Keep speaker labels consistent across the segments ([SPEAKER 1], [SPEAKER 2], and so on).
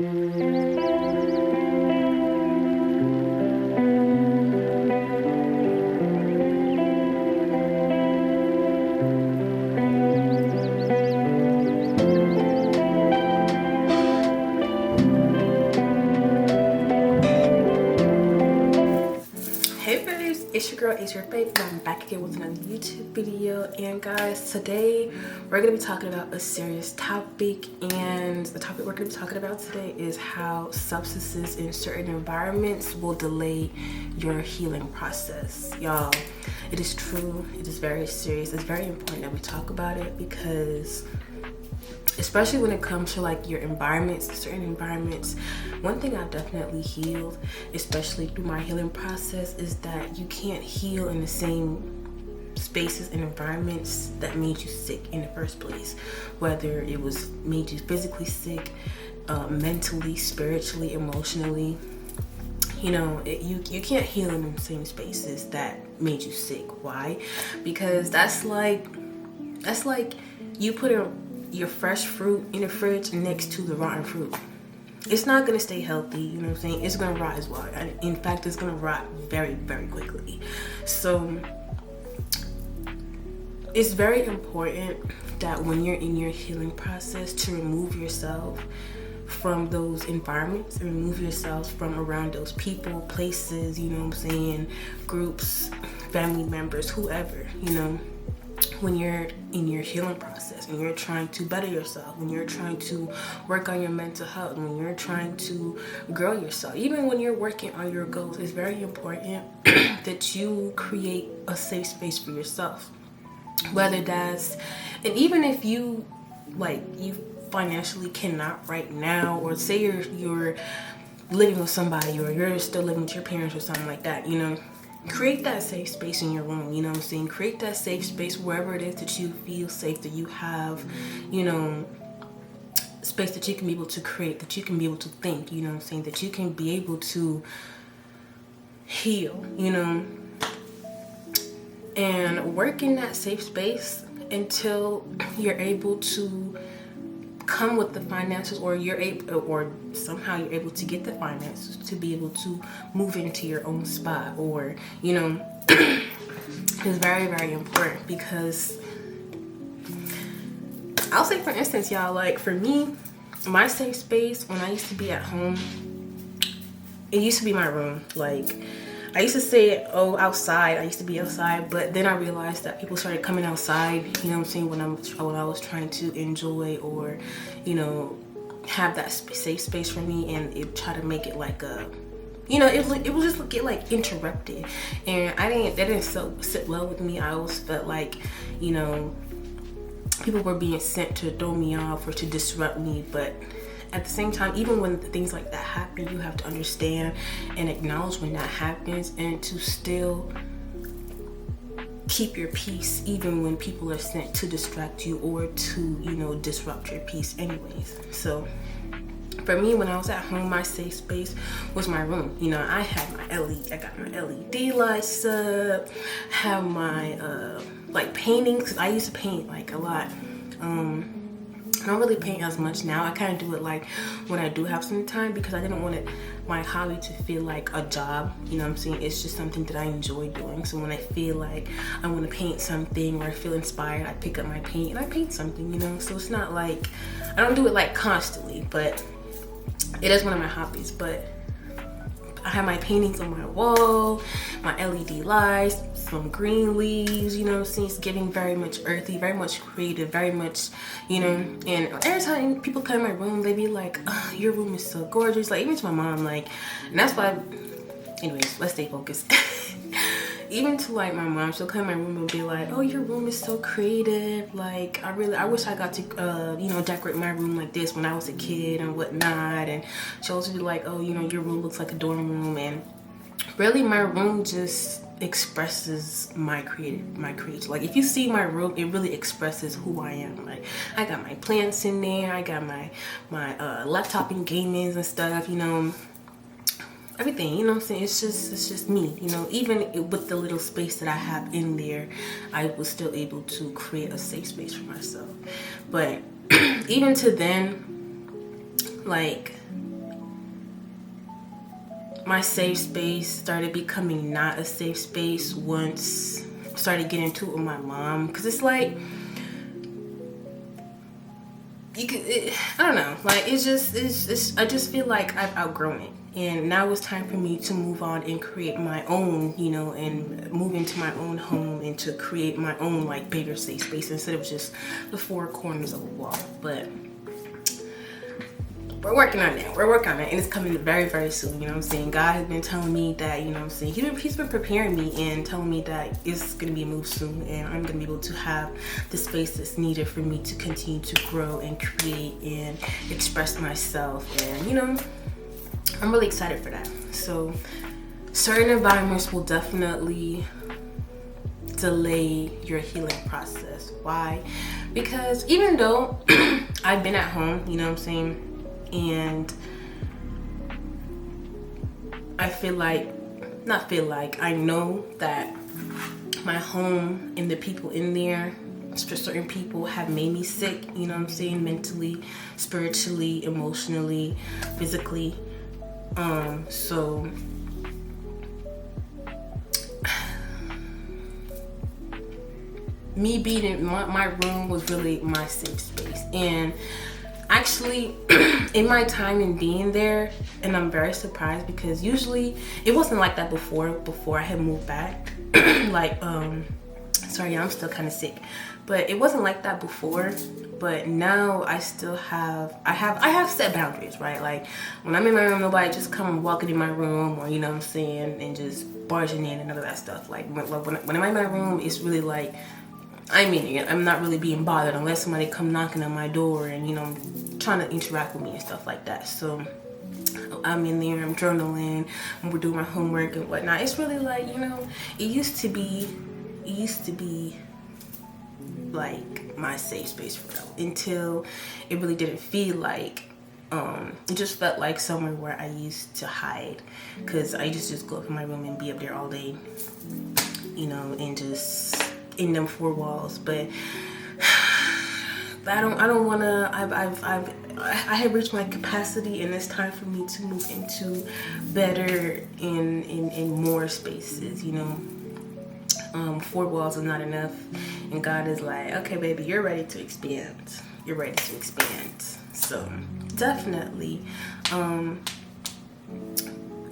[SPEAKER 1] Hey babes, it's your girl, it's your babe, and I'm back again with another YouTube video. And guys, today we're gonna be talking about a serious topic, and the topic we're gonna be talking about today is how substances in certain environments will delay your healing process. Y'all, it is true, it is very serious, it's very important that we talk about it, because especially when it comes to like your environments, certain environments, one thing I've definitely healed, especially through my healing process, is that you can't heal in the same spaces and environments that made you sick in the first place. Whether it was made you physically sick, mentally, spiritually, emotionally, you know, you can't heal in the same spaces that made you sick. Why? Because that's like you put your fresh fruit in the fridge next to the rotten fruit. It's not gonna stay healthy, you know what I'm saying? It's gonna rot as well. And in fact, it's gonna rot very, very quickly. So it's very important that when you're in your healing process to remove yourself from those environments and remove yourself from around those people, places, you know what I'm saying, groups, family members, whoever, you know. When you're in your healing process and you're trying to better yourself, when you're trying to work on your mental health, when you're trying to grow yourself, even when you're working on your goals, it's very important that you create a safe space for yourself. Whether that's, and even if you financially cannot right now, or say you're living with somebody, or you're still living with your parents or something like that, you know, create that safe space in your room, you know what I'm saying? Create that safe space wherever it is that you feel safe, that you have, you know, space that you can be able to create, that you can be able to think, you know what I'm saying? That you can be able to heal, you know? And work in that safe space until you're able to come with the finances, or you're able, or somehow you're able to get the finances to be able to move into your own spot, or, you know, it's very, very important. Because I'll say, for instance, y'all, like for me, my safe space when I used to be at home, it used to be my room. Like, I used to say, oh, outside. I used to be outside, but then I realized that people started coming outside, you know what I'm saying, when I was trying to enjoy, or, you know, have that safe space for me, and it tried to make it like a, you know, it was just get like interrupted, and that didn't sit well with me. I always felt like, you know, people were being sent to throw me off or to disrupt me. But at the same time, even when things like that happen, you have to understand and acknowledge when that happens, and to still keep your peace even when people are sent to distract you or to, you know, disrupt your peace anyways. So for me, when I was at home, my safe space was my room. You know, I got my LED lights up, have my like paintings, because I used to paint like a lot. I don't really paint as much now. I kind of do it like when I do have some time, because I didn't want my hobby to feel like a job, you know what I'm saying? It's just something that I enjoy doing. So when I feel like I want to paint something, or I feel inspired, I pick up my paint and I paint something, you know? So it's not like, I don't do it like constantly, but it is one of my hobbies. But I have my paintings on my wall, my LED lights, some green leaves, you know what I'm saying? It's giving very much earthy, very much creative, very much, you know. And every time people come in my room, they be like, oh, your room is so gorgeous. Like, even to my mom, like, and that's why, anyways, let's stay focused. Even to like my mom, she'll come in my room and be like, oh, your room is so creative. Like, I wish I got to, you know, decorate my room like this when I was a kid and whatnot. And she'll also be like, oh, you know, your room looks like a dorm room. And really, my room just expresses my creative. Like, if you see my room, it really expresses who I am. Like, I got my plants in there, I got my laptop and gamings and stuff, you know, everything, you know what I'm saying? It's just me, you know. Even with the little space that I have in there, I was still able to create a safe space for myself. But even to then, like, my safe space started becoming not a safe space once I started getting into it with my mom. Because it's like, I don't know, like it's I just feel like I've outgrown it, and now it's time for me to move on and create my own, you know, and move into my own home and to create my own like bigger safe space instead of just the four corners of a wall. But we're working on that. We're working on it, and it's coming very, very soon. You know what I'm saying? God has been telling me that, you know what I'm saying? He's been preparing me and telling me that it's going to be a move soon, and I'm going to be able to have the space that's needed for me to continue to grow and create and express myself. And, you know, I'm really excited for that. So certain environments will definitely delay your healing process. Why? Because even though I've been at home, you know what I'm saying, and I know that my home and the people in there, for certain people, have made me sick, you know what I'm saying, mentally, spiritually, emotionally, physically. So me being in my room was really my safe space. And actually, in my time in being there, and I'm very surprised because usually it wasn't like that before I had moved back. Like, sorry, I'm still kind of sick, but it wasn't like that before. But now I have set boundaries, right? Like when I'm in my room, nobody just come walking in my room, or, you know what I'm saying, and just barging in and none of that stuff. Like when I'm in my room, it's really like, I mean, I'm not really being bothered unless somebody come knocking on my door and, you know, trying to interact with me and stuff like that. So I'm in there, I'm journaling, and we're doing my homework and whatnot. It's really like, you know, it used to be like my safe space for real, until it really didn't feel like, it just felt like somewhere where I used to hide, because I used to just go up in my room and be up there all day, you know, and just in them four walls. But I don't want to. I have reached my capacity, and it's time for me to move into better in more spaces, you know. Four walls is not enough, and God is like, okay baby, you're ready to expand, so definitely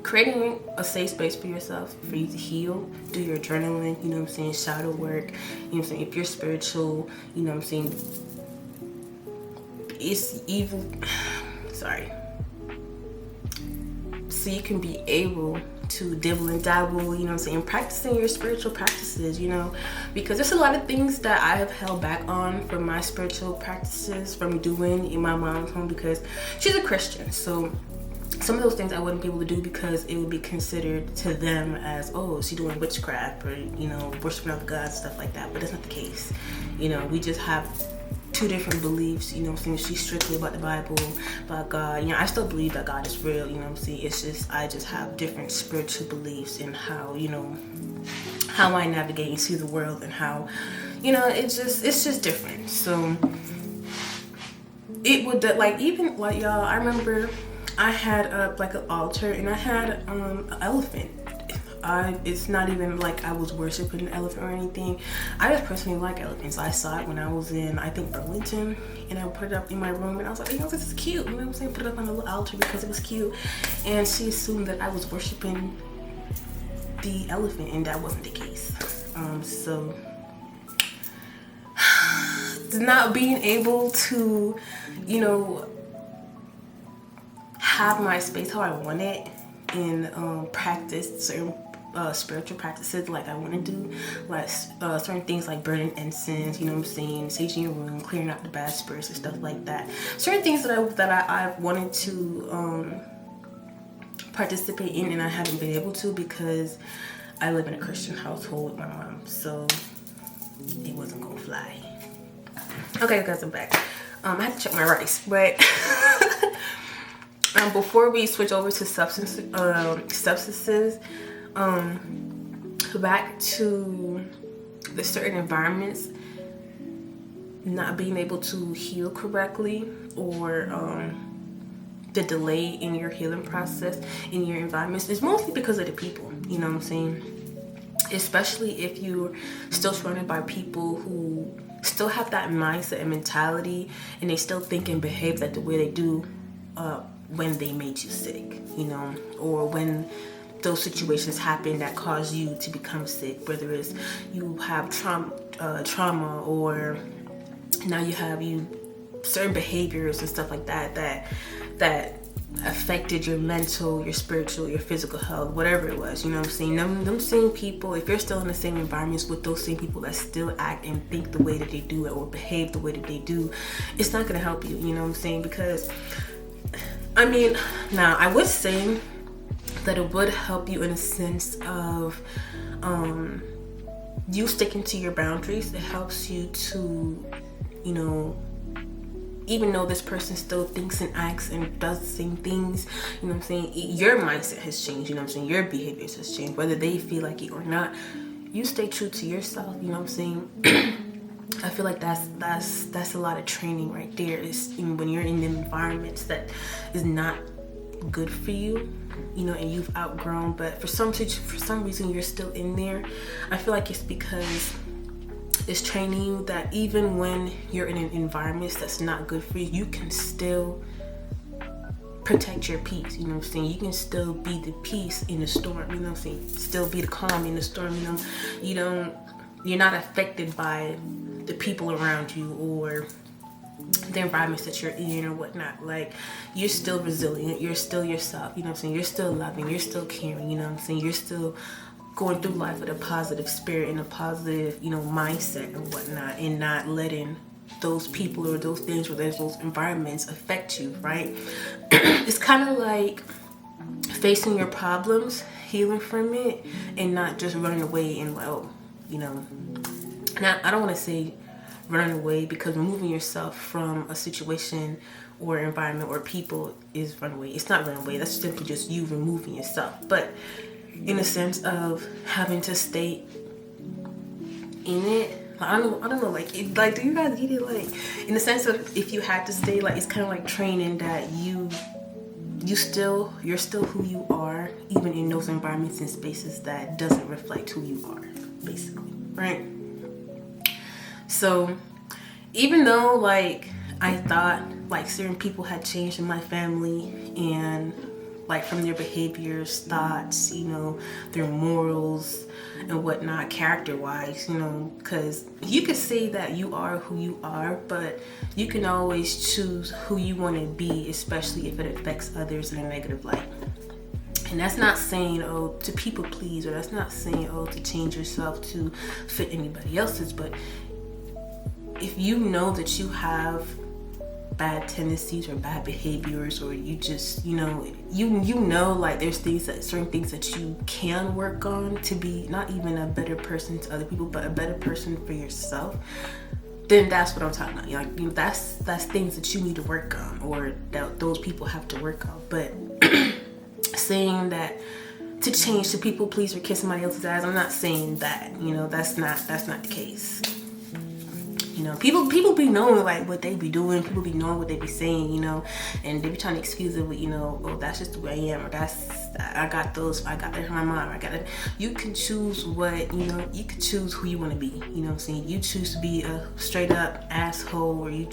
[SPEAKER 1] creating a safe space for yourself, for you to heal, do your journaling, you know what I'm saying, shadow work, you know what I'm saying, if you're spiritual, you know what I'm saying, it's evil, sorry, so you can be able to dibble and dabble, you know what I'm saying, practicing your spiritual practices, you know, because there's a lot of things that I have held back on from my spiritual practices from doing in my mom's home, because she's a Christian. So some of those things I wouldn't be able to do because it would be considered to them as, oh, she's doing witchcraft, or, you know, worshiping other gods, stuff like that. But that's not the case. You know, we just have two different beliefs, you know what I'm saying. She's strictly about the Bible, about God. You know, I still believe that God is real, you know what I'm saying. It's just, I just have different spiritual beliefs in how, you know, how I navigate and see the world, and how, you know, it's just different. So it would, like, even like, y'all, I remember I had like an altar, and I had an elephant. It's not even like I was worshiping an elephant or anything. I just personally like elephants. I saw it when I was in, I think, Burlington, and I put it up in my room, and I was like, you know, this is cute, you know what I'm saying, put it up on a little altar because it was cute. And she assumed that I was worshiping the elephant, and that wasn't the case. So not being able to, you know, have my space how I want it, and practice certain spiritual practices like I want to do, like certain things like burning incense, you know what I'm saying, saging your room, clearing out the bad spirits and stuff like that. Certain things that I wanted to participate in, and I haven't been able to because I live in a Christian household with my mom, so it wasn't gonna fly. Okay guys, I'm back. I had to check my rice, but before we switch over to substances, back to the certain environments not being able to heal correctly, or the delay in your healing process in your environments is mostly because of the people, you know what I'm saying? Especially if you're still surrounded by people who still have that mindset and mentality, and they still think and behave that the way they do when they made you sick, you know, or when those situations happen that cause you to become sick, whether it's you have trauma, or now you have certain behaviors and stuff like that affected your mental, your spiritual, your physical health, whatever it was, you know what I'm saying? Them same people, if you're still in the same environments with those same people that still act and think the way that they do or behave the way that they do, it's not gonna help you, you know what I'm saying? Because, I mean, now I would say that it would help you in a sense of you sticking to your boundaries. It helps you to, you know, even though this person still thinks and acts and does the same things, you know what I'm saying, your mindset has changed, you know what I'm saying, your behaviors has changed, whether they feel like it or not. You stay true to yourself, you know what I'm saying? I feel like that's a lot of training right there. It's when you're in environments that is not good for you, you know, and you've outgrown, but for some reason you're still in there. I feel like it's because it's training you that even when you're in an environment that's not good for you, you can still protect your peace, you know what I'm saying? You can still be the peace in the storm, you know what I'm saying? Still be the calm in the storm, you know? You're not affected by the people around you or the environments that you're in or whatnot. Like, you're still resilient, you're still yourself, you know what I'm saying? You're still loving, you're still caring, you know what I'm saying? You're still going through life with a positive spirit and a positive, you know, mindset and whatnot, and not letting those people or those things or those environments affect you, right? It's kind of like facing your problems, healing from it, and not just running away and, well, you know, now I don't want to say running away, because removing yourself from a situation or environment or people is run away. It's not run away. That's simply just you removing yourself. But in a sense of having to stay in it, like, I don't know, like, do you guys get it? Like, in the sense of, if you had to stay, like, it's kind of like training that you're still who you are, even in those environments and spaces that doesn't reflect who you are, basically, right? So even though, like, I thought, like, certain people had changed in my family, and like from their behaviors, thoughts, you know, their morals and whatnot, character-wise, you know, because you could say that you are who you are, but you can always choose who you want to be, especially if it affects others in a negative light. And that's not saying, oh, to people please, or that's not saying, oh, to change yourself to fit anybody else's, but if you know that you have bad tendencies or bad behaviors, or you just, you know, like, there's certain things that you can work on to be not even a better person to other people, but a better person for yourself, then that's what I'm talking about. Like, you know, that's things that you need to work on, or that those people have to work on. But saying that to change to people please or kiss somebody else's ass, I'm not saying that, you know, that's not the case. You know, people be knowing, like, what they be doing, people be knowing what they be saying, you know, and they be trying to excuse it with, you know, oh, that's just the way I am, or I got that in my mind, or I got it. You can choose what, you know, you can choose who you want to be, you know what I'm saying? You choose to be a straight up asshole, or you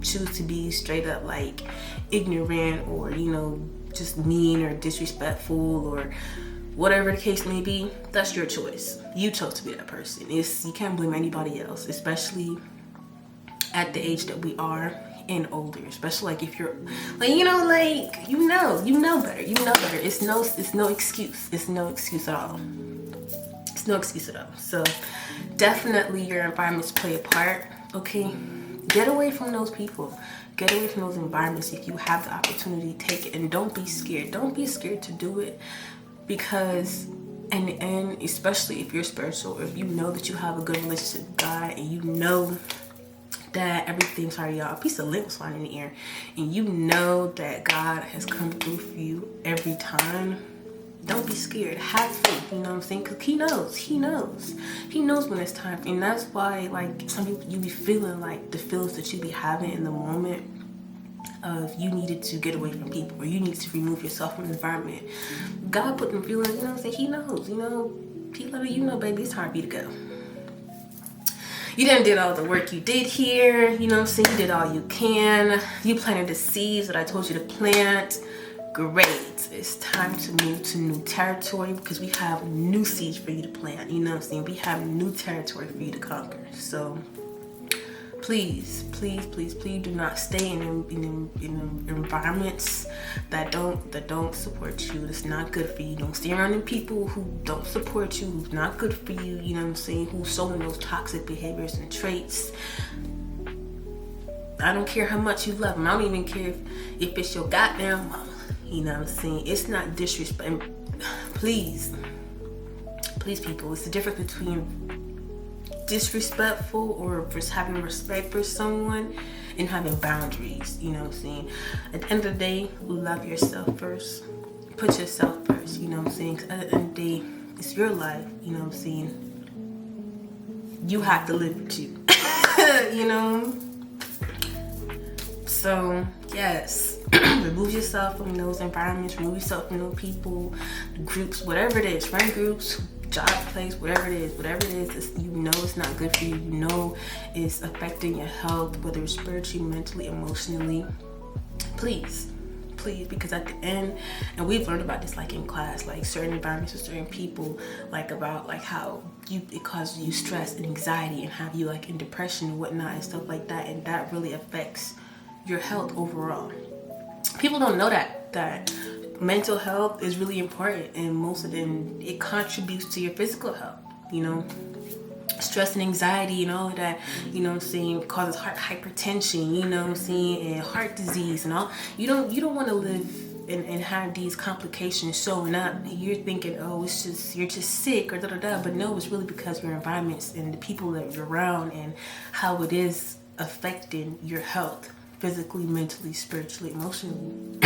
[SPEAKER 1] choose to be straight up, like, ignorant, or, you know, just mean or disrespectful, or whatever the case may be. That's your choice. You chose to be that person. You can't blame anybody else, especially at the age that we are and older, especially, like, if you're, like, you know, like, you know better. It's no excuse. It's no excuse at all. It's no excuse at all. So definitely your environments play a part. Okay, get away from those people. Get away from those environments if you have the opportunity. Take it, and don't be scared. Don't be scared to do it, because in the end, especially if you're spiritual, or if you know that you have a good relationship with God, and you know that everything's, sorry y'all, a piece of lint was flying in the air, and you know that God has come through for you every time, don't be scared. Have faith, you know what I'm saying? Because he knows when it's time. And that's why, like, some people, you be feeling like the feelings that you be having in the moment, of you needed to get away from people or you need to remove yourself from the environment. God put them feelings, you know what I'm saying? He knows, you know, he love you, you know, baby, it's time for you to go. You done did all the work you did here, you know what I'm saying? You did all you can. You planted the seeds that I told you to plant. Great. It's time to move to new territory because we have new seeds for you to plant. You know what I'm saying? We have new territory for you to conquer. So please, please, please, please do not stay in environments that don't support you. It's not good for you. Don't stay around people who don't support you, who's not good for you, you know what I'm saying, who's showing those toxic behaviors and traits. I don't care how much you love them. I don't even care if it's your goddamn mama. You know what I'm saying? It's not disrespect. Please, please, people, it's the difference between disrespectful or just having respect for someone and having boundaries. You know what I'm saying? At the end of the day, love yourself first. Put yourself first. You know what I'm saying? 'Cause at the end of the day, it's your life. You know what I'm saying? You have to live it you. You know? So, yes. Remove yourself from those environments, remove yourself from those people, groups, whatever it is, friend groups, job place, whatever it is, you know it's not good for you, you know it's affecting your health, whether it's spiritually, mentally, emotionally. Please, because at the end, and we've learned about this like in class, like certain environments with certain people, like about like how it causes you stress and anxiety and have you like in depression and whatnot and stuff like that, and that really affects your health overall. People don't know that mental health is really important, and most of them, it contributes to your physical health, you know. Stress and anxiety and all of that, you know what I'm saying, causes heart hypertension, you know what I'm saying, and heart disease and all. You don't want to live and have these complications showing up. You're thinking, oh, it's just, you're just sick or da-da-da, but no, it's really because your environments and the people that you're around and how it is affecting your health. Physically, mentally, spiritually, emotionally.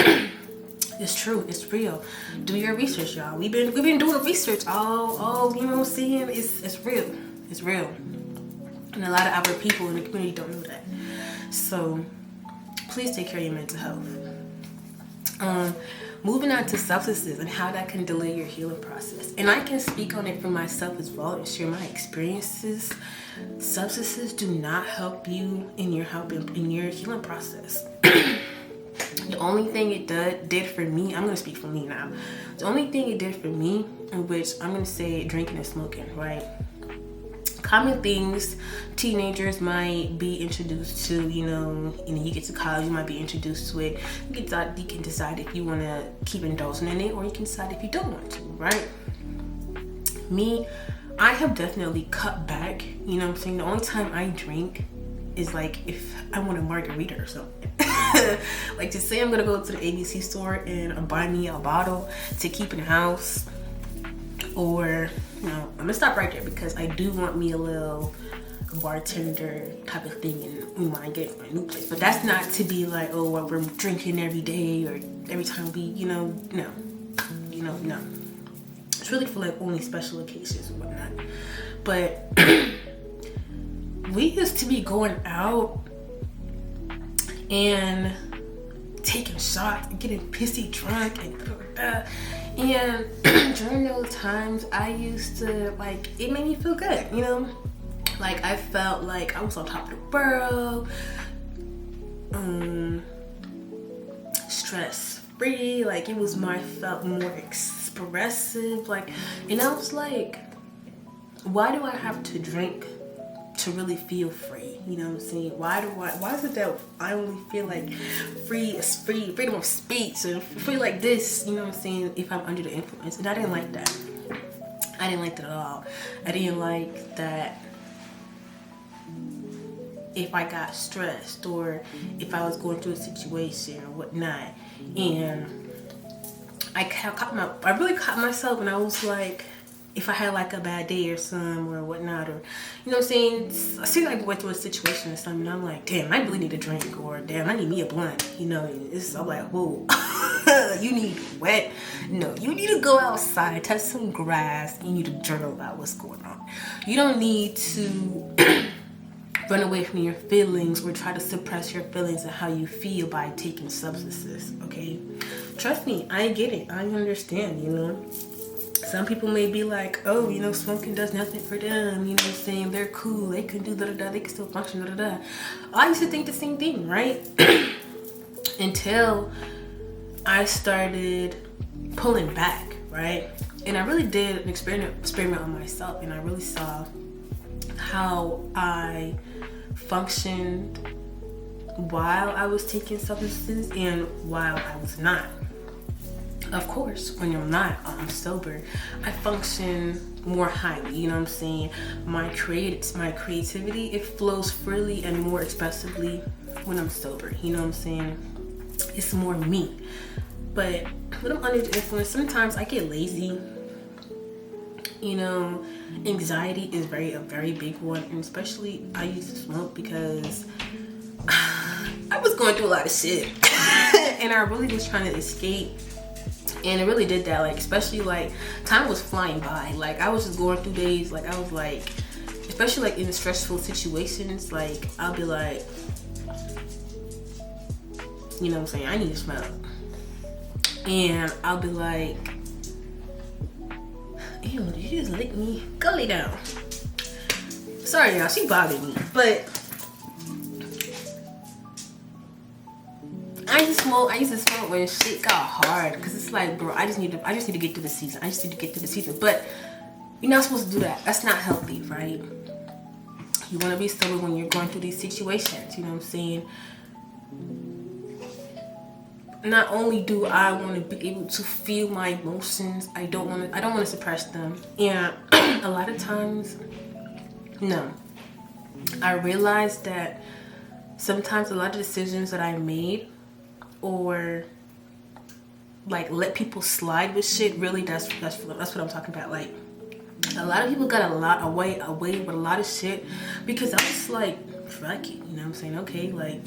[SPEAKER 1] It's true. It's real. Do your research, y'all. We've been doing research all you know what I'm saying? It's real. It's real. And a lot of other people in the community don't know that. So please take care of your mental health. Moving on to substances and how that can delay your healing process. And I can speak on it for myself as well and share my experiences. Substances do not help you in your healing process. The only thing it did for me, I'm going to speak for me now. The only thing it did for me, in which I'm going to say drinking and smoking, right? Common things teenagers might be introduced to, you know, and you get to college, you might be introduced to it. You can decide if you want to keep indulging in it, or you can decide if you don't want to, right? Me, I have definitely cut back, you know what I'm saying? The only time I drink is like if I want a margarita or something. Like to say I'm gonna go to the ABC store and buy me a bottle to keep in the house, or you know, I'm gonna stop right there because I do want me a little bartender type of thing and when I get my new place. But that's not to be like, oh, well, we're drinking every day or every time we, you know, no. It's really for like only special occasions and whatnot. But we used to be going out and taking shots and getting pissy drunk and during those times I used to like, it made me feel good, you know, like I felt like I was on top of the world, stress free, like it was felt more expressive, like, and I was like, why do I have to drink to really feel free? You know what I'm saying? Why is it that I only feel like freedom of speech and free like this, you know what I'm saying, if I'm under the influence? And I didn't like that. I didn't like that at all. I didn't like that if I got stressed or if I was going through a situation or whatnot, and I really caught myself, and I was like, if I had like a bad day or something or whatnot, or you know what I'm saying, I see like went through a situation or something, and I'm like, damn, I really need a drink, or damn, I need me a blunt, you know. I'm like, whoa. You need what? No, you need to go outside, touch some grass, and you need to journal about what's going on. You don't need to run away from your feelings or try to suppress your feelings and how you feel by taking substances, okay? Trust me, I get it. I understand, you know. Some people may be like, oh, you know, smoking does nothing for them, you know what I'm saying? They're cool, they can do da-da-da, they can still function, da-da-da. I used to think the same thing, right? Until I started pulling back, right? And I really did an experiment on myself, and I really saw how I functioned while I was taking substances and while I was not. Of course, when I'm not, I'm sober, I function more highly, you know what I'm saying? My creativity, it flows freely and more expressively when I'm sober, you know what I'm saying? It's more me. But when I'm under the influence, sometimes I get lazy. You know, anxiety is a very big one, and especially I used to smoke because I was going through a lot of shit and I really was trying to escape. And it really did that, like, especially, like, time was flying by. Like, I was just going through days, like, I was, like, especially, like, in stressful situations, like, I'll be like, you know what I'm saying, I need to smoke. And I'll be like, ew, did you just lick me? Go lay down. Sorry, y'all, she bothered me. But I used to smoke when shit got hard, because it's like, bro, I just need to get through the season. I just need to get through the season. But you're not supposed to do that. That's not healthy, right? You want to be sober when you're going through these situations. You know what I'm saying? Not only do I want to be able to feel my emotions, I don't want to suppress them. And a lot of times, no. I realized that sometimes a lot of decisions that I made, or like let people slide with shit, really that's what I'm talking about. Like, a lot of people got away with a lot of shit because I was like, fuck it, you know what I'm saying? Okay, like,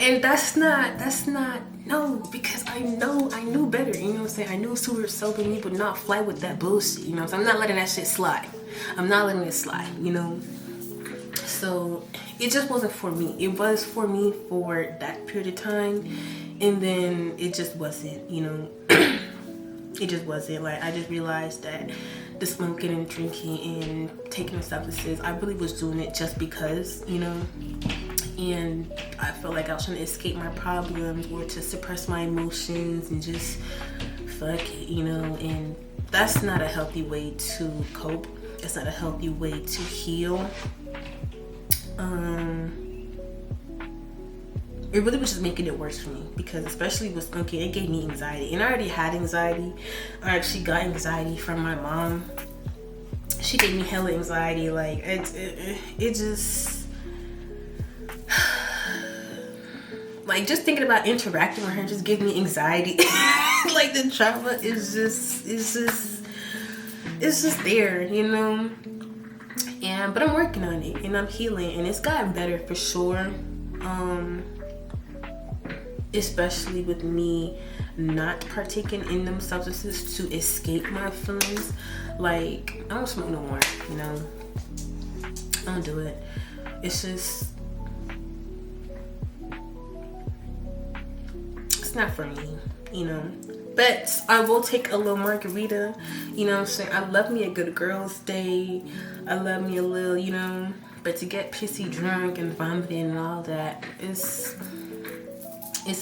[SPEAKER 1] and that's not no, because I knew better, you know what I'm saying? I knew sober me would not fly with that bullshit, you know what I'm saying? I'm not letting that shit slide. I'm not letting it slide, you know? So it just wasn't for me. It was for me for that period of time, and then it just wasn't, you know. It just wasn't. Like, I just realized that the smoking and drinking and taking the substances, I really was doing it just because, you know, and I felt like I was trying to escape my problems or to suppress my emotions and just fuck it, you know. And that's not a healthy way to cope. It's not a healthy way to heal. It really was just making it worse for me, because especially with smoking, it gave me anxiety, and I already had anxiety. I actually got anxiety from my mom. She gave me hella anxiety. Like, it just, like, just thinking about interacting with her just gave me anxiety. Like, the trauma is just there, you know. But I'm working on it, and I'm healing, and it's gotten better for sure. Especially with me not partaking in them substances to escape my feelings. Like, I don't smoke no more, you know. I don't do it. It's just, it's not for me, you know. But I will take a little margarita, you know what I'm saying? I love me a good girl's day. I love me a little, you know. But to get pissy drunk and vomiting and all that, it's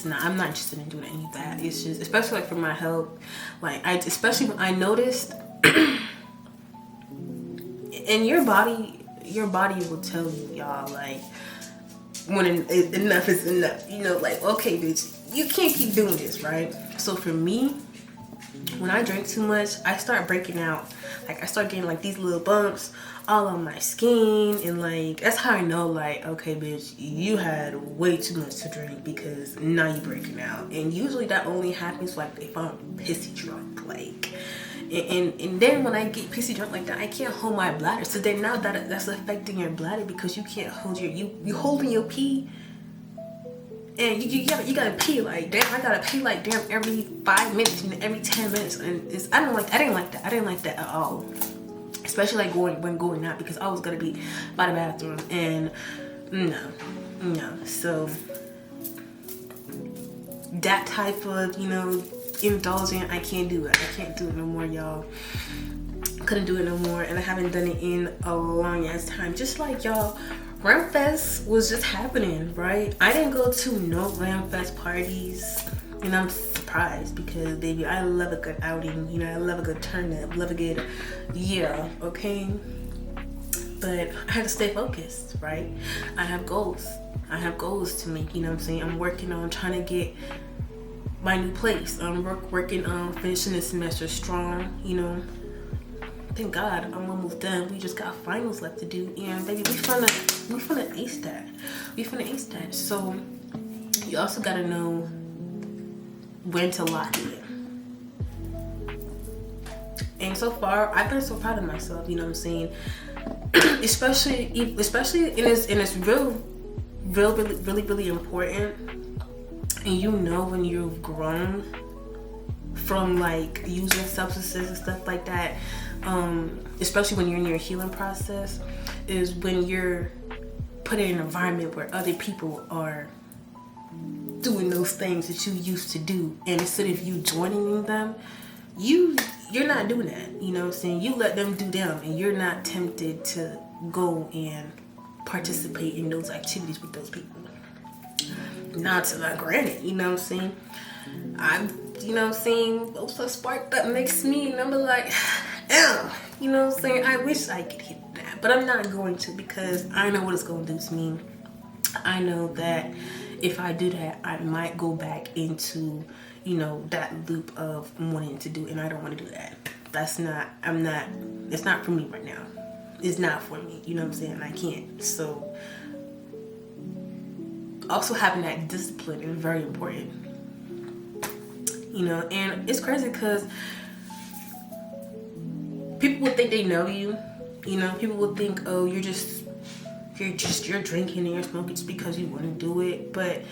[SPEAKER 1] not, I'm not interested in doing any of that. It's just, especially like for my health, like, especially when I noticed, and your body will tell you, y'all, like, when enough is enough, you know, like, okay, bitch, you can't keep doing this, right? So for me, when I drink too much, I start breaking out. Like, I start getting like these little bumps all on my skin, and like, that's how I know, like, okay, bitch, you had way too much to drink, because now you're breaking out. And usually that only happens like if I'm pissy drunk, like, and then when I get pissy drunk like that, I can't hold my bladder. So then now that's affecting your bladder, because you can't hold you holding your pee. And you gotta pee like damn. I gotta pee like damn every 5 minutes, you know, every 10 minutes, and I didn't like that at all. especially like going out, because I was gonna be by the bathroom, and no. So that type of, you know, indulgent, I can't do it. I can't do it no more, y'all. Couldn't do it no more, and I haven't done it in a long ass time. Just like y'all, Ramfest was just happening, right? I didn't go to no Ramfest parties, and I'm surprised because, baby, I love a good outing. You know, I love a good turn up, love a good, yeah, okay. But I had to stay focused, right? I have goals. I have goals to make. You know what I'm saying? I'm working on trying to get my new place. I'm working on finishing this semester strong. You know. Thank God I'm almost done. We just got finals left to do, and baby, we finna ace that. We finna ace that. So you also gotta know when to lock it. And so far, I've been so proud of myself. You know what I'm saying? especially in this really important. And you know when you've grown from like using substances and stuff like that. Especially when you're in your healing process, is when you're put in an environment where other people are doing those things that you used to do, and instead of you joining them, you're not doing that. You know what I'm saying? You let them do them, and you're not tempted to go and participate in those activities with those people. Not to not granted, you know what I'm saying? You know what I'm saying, those are sparked up makes me, and I'm like, you know what I'm saying? I wish I could hit that, but I'm not going to, because I know what it's going to do to me. I know that if I do that, I might go back into, you know, that loop of wanting to do, and I don't want to do that. It's not for me right now. It's not for me, you know what I'm saying? I can't. So also having that discipline is very important. You know, and it's crazy because people would think they know you. You know, people would think, oh, you're drinking and you're smoking just because you want to do it. But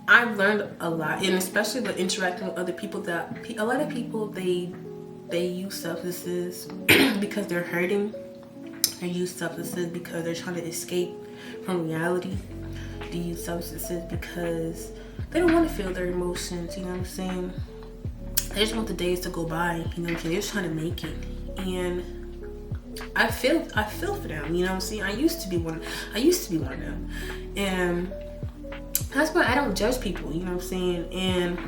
[SPEAKER 1] I've learned a lot, and especially with interacting with other people, that a lot of people they use substances because they're hurting. They use substances because they're trying to escape from reality. They use substances because they don't want to feel their emotions. You know what I'm saying? They just want the days to go by. You know what I'm saying? They're just trying to make it. And I feel for them, you know what I'm saying? I used to be one of them. And that's why I don't judge people, you know what I'm saying? And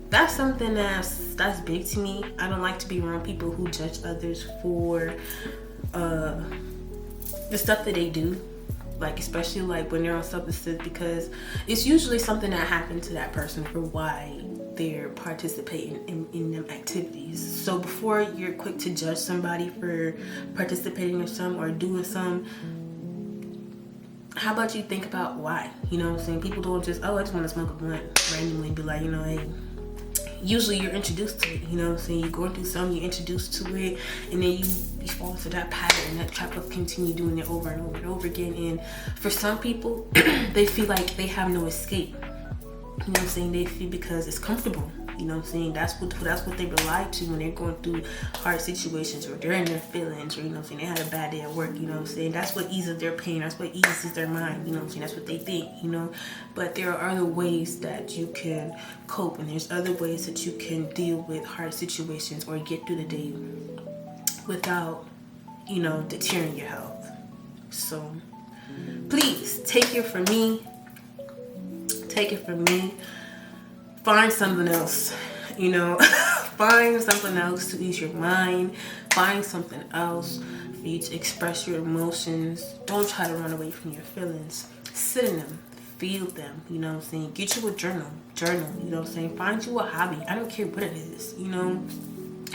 [SPEAKER 1] that's something that's big to me. I don't like to be around people who judge others for the stuff that they do. Like, especially like when they're on substances, because it's usually something that happened to that person for why they're participating in them activities. So before you're quick to judge somebody for participating in some or doing some, how about you think about why? You know what I'm saying? People don't just, oh, I just want to smoke a blunt randomly and be like, you know, hey. Usually you're introduced to it, you know what I'm saying? You're going through something, you're introduced to it, and then you fall into that pattern, that trap of continue doing it over and over and over again. And for some people, they feel like they have no escape. You know what I'm saying? They feel because it's comfortable. You know what I'm saying? That's what they rely to when they're going through hard situations, or they're in their feelings, or, you know what I'm saying, they had a bad day at work, you know what I'm saying? That's what eases their pain. That's what eases their mind, you know what I'm saying? That's what they think, you know? But there are other ways that you can cope, and there's other ways that you can deal with hard situations or get through the day without, you know, deterring your health. So please take it from me. Take it from me. Find something else, you know. Find something else to ease your mind. Find something else for you to express your emotions. Don't try to run away from your feelings. Sit in them. Feel them, you know what I'm saying? Get you a journal, you know what I'm saying? Find you a hobby. I don't care what it is, you know.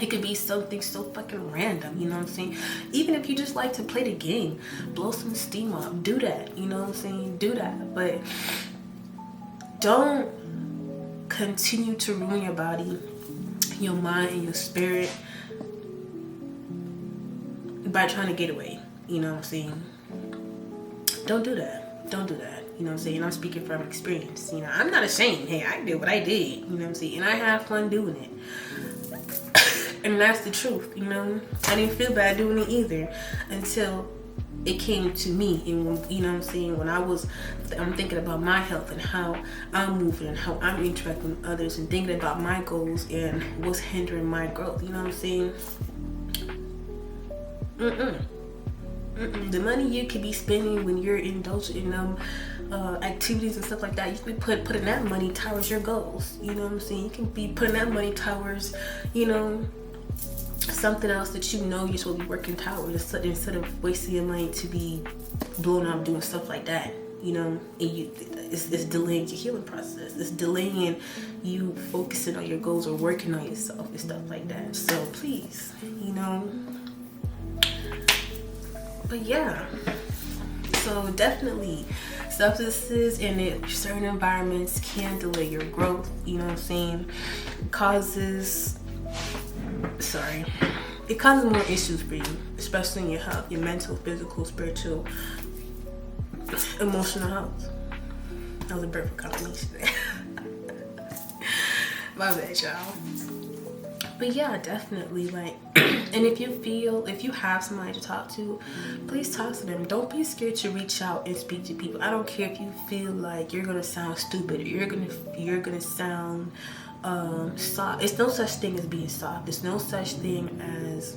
[SPEAKER 1] It could be something so fucking random, you know what I'm saying? Even if you just like to play the game, blow some steam up, do that, you know what I'm saying? Do that, but don't continue to ruin your body, your mind, and your spirit by trying to get away. You know what I'm saying? Don't do that. Don't do that. You know what I'm saying? I'm speaking from experience. You know, I'm not ashamed. Hey, I did what I did. You know what I'm saying? And I have fun doing it. And that's the truth, you know. I didn't feel bad doing it either until it came to me. And when, you know what I'm saying, when I'm thinking about my health and how I'm moving and how I'm interacting with others and thinking about my goals and what's hindering my growth, you know what I'm saying. The money you could be spending when you're indulging in activities and stuff like that, you could be putting that money towards your goals. You know what I'm saying? You can be putting that money towards, you know, something else that you know you're supposed to be working towards, instead of wasting your money to be blown up doing stuff like that. You know, and it's delaying your healing process. It's delaying you focusing on your goals or working on yourself and stuff like that. So please, you know. But yeah, so definitely substances in certain environments can delay your growth, you know what I'm saying. It causes more issues for you, especially in your health, your mental, physical, spiritual, emotional health. That was a perfect combination. My bad, y'all. But yeah, definitely, like, and if you have somebody to talk to, please talk to them. Don't be scared to reach out and speak to people. I don't care if you feel like you're gonna sound stupid or you're gonna sound soft. It's no such thing as being soft. There's no such thing as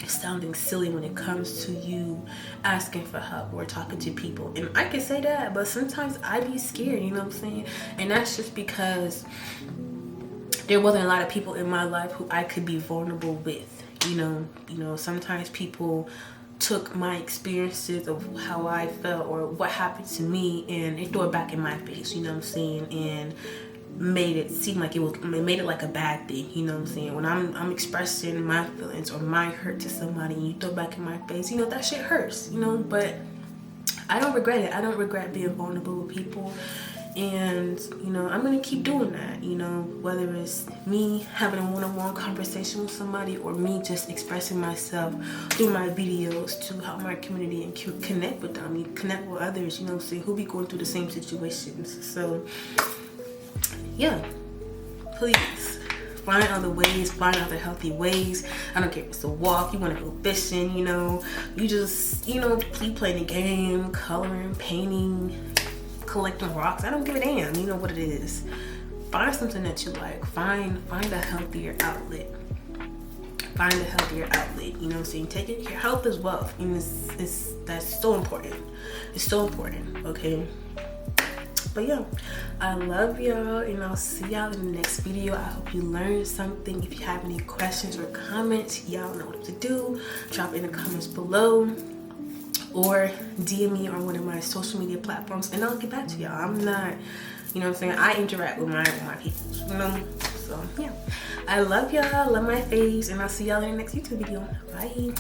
[SPEAKER 1] sounding silly when it comes to you asking for help or talking to people. And I can say that, but sometimes I be scared, you know what I'm saying? And that's just because there wasn't a lot of people in my life who I could be vulnerable with. You know, sometimes people took my experiences of how I felt or what happened to me and they threw it back in my face, you know what I'm saying, and made it seem like it made it like a bad thing, you know what I'm saying. When I'm expressing my feelings or my hurt to somebody and you throw it back in my face, you know, that shit hurts, you know, but I don't regret it. I don't regret being vulnerable with people. And, you know, I'm going to keep doing that, you know, whether it's me having a one-on-one conversation with somebody or me just expressing myself through my videos to help my community and connect with them, connect with others, you know what I'm saying, who be going through the same situations. So, yeah, please find other ways, find other healthy ways. I don't care if it's a walk, you want to go fishing, you know, you just, you know, you playing a game, coloring, painting, collecting rocks. I don't give a damn, you know what it is. Find something that you like. Find a healthier outlet. Find a healthier outlet, you know what I'm saying. Taking your health is wealth, and that's so important. It's so important, okay. But yeah, I love y'all, and I'll see y'all in the next video. I hope you learned something. If you have any questions or comments, y'all know what to do. Drop it in the comments below, or DM me on one of my social media platforms and I'll get back to y'all. I'm not, you know what I'm saying, I interact with my people, you know. So yeah, I love y'all, love my face, and I'll see y'all in the next YouTube video. Bye.